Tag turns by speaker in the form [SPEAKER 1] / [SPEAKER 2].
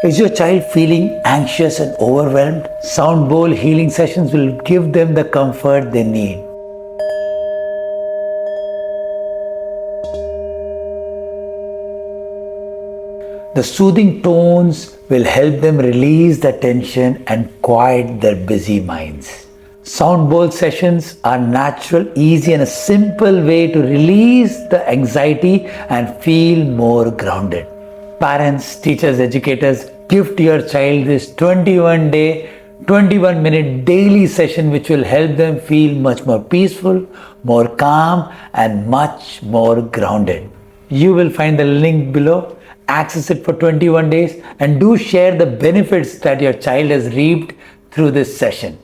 [SPEAKER 1] Is your child feeling anxious and overwhelmed? Sound bowl healing sessions will give them the comfort they need. The soothing tones will help them release the tension and quiet their busy minds. Sound bowl sessions are natural, easy, and a simple way to release the anxiety and feel more grounded. Parents, teachers, educators, gift your child this 21-day, 21-minute daily session which will help them feel much more peaceful, more calm, and much more grounded. You will find the link below. Access it for 21 days and do share the benefits that your child has reaped through this session.